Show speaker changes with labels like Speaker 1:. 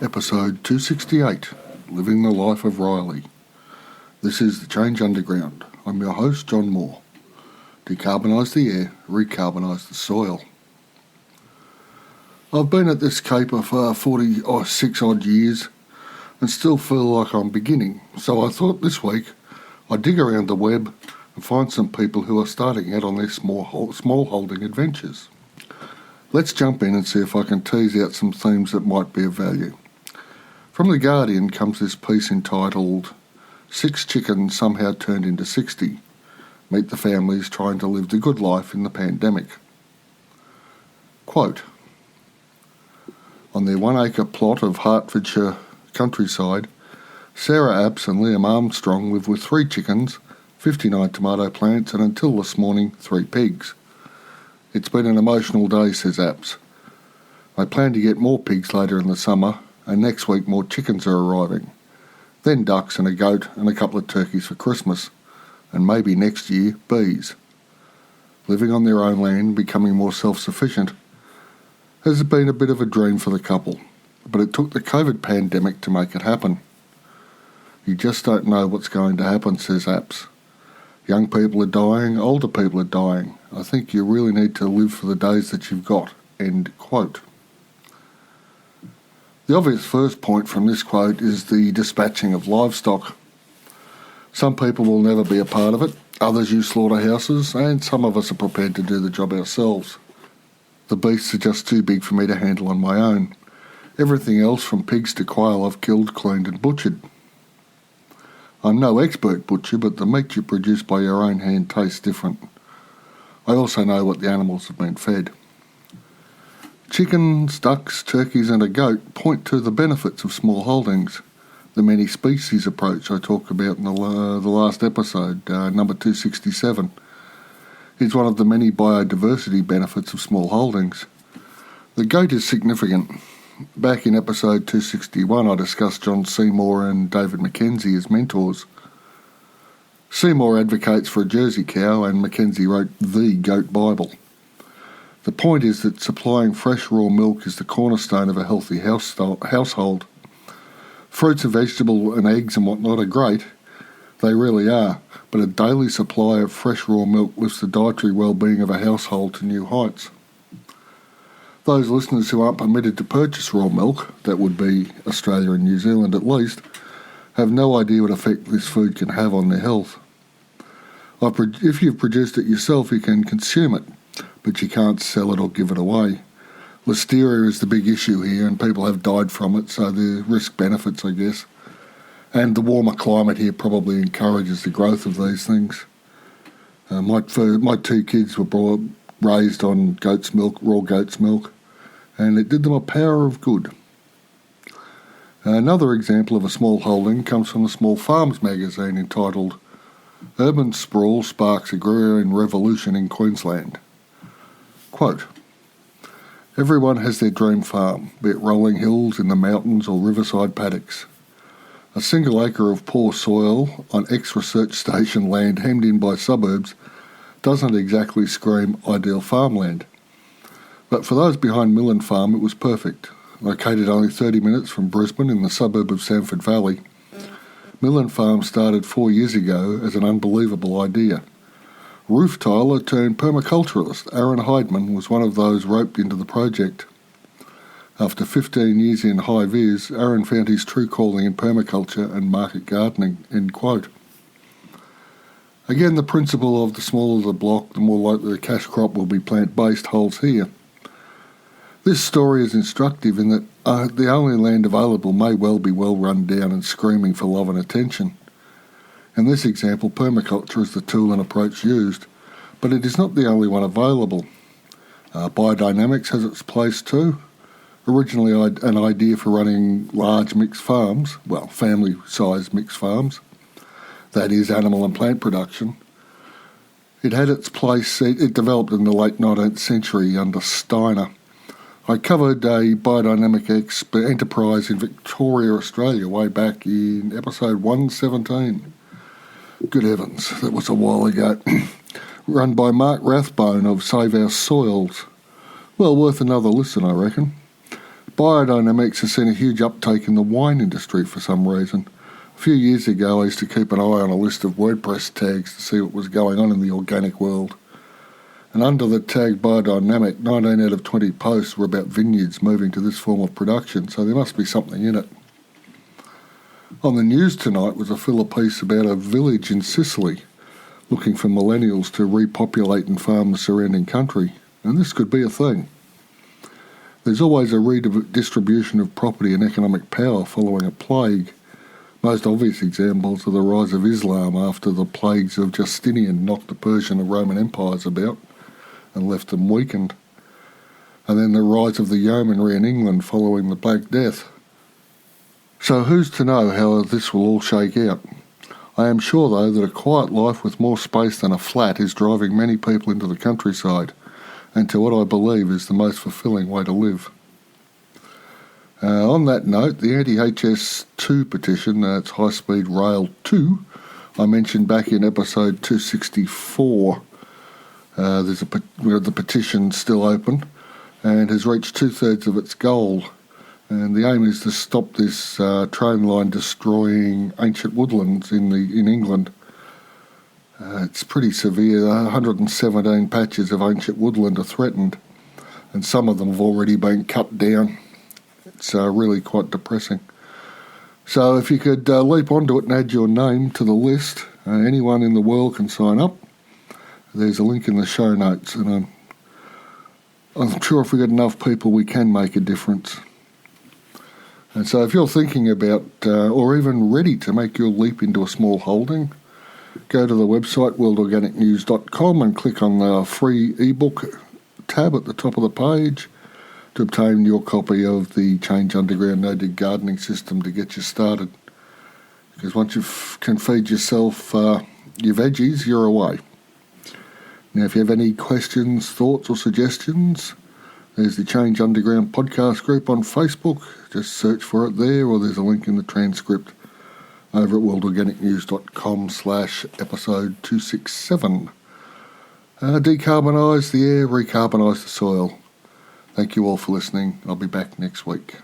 Speaker 1: Episode 268, Living the Life of Reilly. This is the Change Underground. I'm your host, John Moore. Decarbonise the air, recarbonise the soil. I've been at this caper for 46 odd years and still feel like I'm beginning, so I thought this week I'd dig around the web and find some people who are starting out on their small holding adventures. Let's jump in and see if I can tease out some themes that might be of value. From The Guardian comes this piece entitled 6 Chickens Somehow Turned into 60. Meet the families trying to live the good life in the pandemic. Quote, on their 1 acre plot of Hertfordshire countryside, Sarah Apps and Liam Armstrong live with 3 chickens, 59 tomato plants and until this morning 3 pigs. It's been an emotional day, says Apps. I plan to get more pigs later in the summer, and next week more chickens are arriving. Then ducks and a goat and a couple of turkeys for Christmas, and maybe next year bees. Living on their own land, becoming more self-sufficient, has been a bit of a dream for the couple, but it took the COVID pandemic to make it happen. You just don't know what's going to happen, says Apps. Young people are dying, older people are dying. I think you really need to live for the days that you've got. End quote. The obvious first point from this quote is the dispatching of livestock. Some people will never be a part of it, others use slaughterhouses, and some of us are prepared to do the job ourselves. The beasts are just too big for me to handle on my own. Everything else from pigs to quail I've killed, cleaned and butchered. I'm no expert butcher, but the meat you produce by your own hand tastes different. I also know what the animals have been fed. Chickens, ducks, turkeys and a goat point to the benefits of small holdings. The many species approach I talked about in the last episode, number 267, is one of the many biodiversity benefits of small holdings. The goat is significant. Back in episode 261 I discussed John Seymour and David Mackenzie as mentors. Seymour advocates for a Jersey cow and Mackenzie wrote the Goat Bible. The point is that supplying fresh raw milk is the cornerstone of a healthy household. Fruits and vegetables and eggs and whatnot are great, they really are, but a daily supply of fresh raw milk lifts the dietary well-being of a household to new heights. Those listeners who aren't permitted to purchase raw milk, that would be Australia and New Zealand at least, have no idea what effect this food can have on their health. If you've produced it yourself, you can consume it, but you can't sell it or give it away. Listeria is the big issue here, and people have died from it, so the risk-benefits, I guess. And the warmer climate here probably encourages the growth of these things. My 2 kids were raised on goat's milk, raw goat's milk, and it did them a power of good. Another example of a small holding comes from the Small Farms magazine entitled Urban Sprawl Sparks Agrarian Revolution in Queensland. Quote, everyone has their dream farm, be it rolling hills in the mountains or riverside paddocks. A single acre of poor soil on ex-research station land hemmed in by suburbs doesn't exactly scream ideal farmland. But for those behind Millen Farm, it was perfect. Located only 30 minutes from Brisbane in the suburb of Samford Valley, Millen Farm started 4 years ago as an unbelievable idea. Roof tiler turned permaculturalist Aaron Heidman was one of those roped into the project. After 15 years in high vis, Aaron found his true calling in permaculture and market gardening, end quote. Again, the principle of the smaller the block, the more likely the cash crop will be plant-based holds here. This story is instructive in that the only land available may well be well run down and screaming for love and attention. In this example, permaculture is the tool and approach used, but it is not the only one available. Biodynamics has its place too. Originally an idea for running large mixed farms, well, family-sized mixed farms, that is animal and plant production. It had its place, it developed in the late 19th century under Steiner. I covered a biodynamic enterprise in Victoria, Australia, way back in episode 117. Good heavens, that was a while ago. Run by Mark Rathbone of Save Our Soils. Well worth another listen, I reckon. Biodynamics has seen a huge uptake in the wine industry for some reason. A few years ago, I used to keep an eye on a list of WordPress tags to see what was going on in the organic world. And under the tag Biodynamic, 19 out of 20 posts were about vineyards moving to this form of production, so there must be something in it. On the news tonight was a filler piece about a village in Sicily looking for millennials to repopulate and farm the surrounding country, and this could be a thing. There's always a redistribution of property and economic power following a plague. Most obvious examples are the rise of Islam after the plagues of Justinian knocked the Persian and Roman empires about and left them weakened, and then the rise of the yeomanry in England following the Black Death. So who's to know how this will all shake out? I am sure, though, that a quiet life with more space than a flat is driving many people into the countryside, and to what I believe is the most fulfilling way to live. On that note, the anti-HS2 petition, that's high-speed rail 2, I mentioned back in episode 264. The petition still open and has reached 2/3 of its goal. And the aim is to stop this train line destroying ancient woodlands in England. It's pretty severe. 117 patches of ancient woodland are threatened, and some of them have already been cut down. It's really quite depressing. So if you could leap onto it and add your name to the list, anyone in the world can sign up. There's a link in the show notes, and I'm sure if we get enough people, we can make a difference. And so if you're thinking about, or even ready to make your leap into a small holding, go to the website worldorganicnews.com and click on the free ebook tab at the top of the page to obtain your copy of the Change Underground native gardening system to get you started. Because once you can feed yourself your veggies, you're away. Now, if you have any questions, thoughts or suggestions, there's the Change Underground podcast group on Facebook. Just search for it there, or there's a link in the transcript over at worldorganicnews.com/episode 267. Decarbonise the air, recarbonise the soil. Thank you all for listening. I'll be back next week.